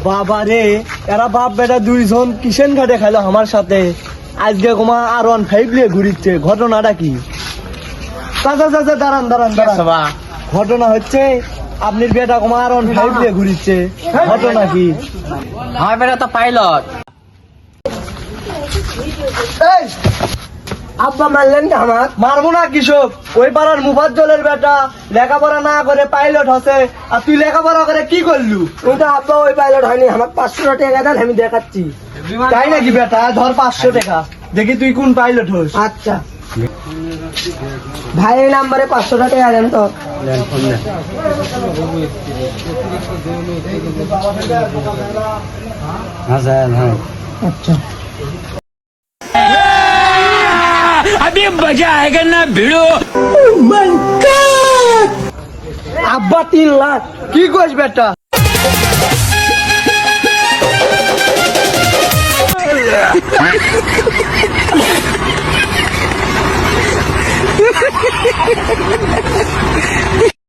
বাবা রে, এরা বাপ বেটা দুইজন কিষেন ঘাটে খেলো আমার সাথে। আজকে তোমার R15 নিয়ে ঘুরিচ্ছে, ঘটনাটা কি? চাচা চাচা দাঁড়ান দাঁড়ান দাঁড়ান। ঘটনা হচ্ছে আপনার বেটা তোমার R15 নিয়ে ঘুরিচ্ছে, ঘটনা কি? আমার বেটা তো পাইলট। আব্বা মারলেন না? আমার মারবো না কৃষক, ওই পাড়ার মুফাজ্জলের বেটা লেখাপড়া না করে পাইলট হচ্ছে, আর তুই লেখাপড়া করে কি করলু? তুই তো আব্বা ওই পাইলট হয়নি, আমার 500 টাকা দেন, আমি দেখাচ্ছি। তাই নাকি বেটা? ধর 500 টাকা, দেখি তুই কোন পাইলট হোস। আচ্ছা ভাই, এই নাম্বারে 500 টাকা দেন তো। আচ্ছা अभी मजा आएगा ना भिड़ो। আব্বা 3 লাখ। কি কইস বেটা?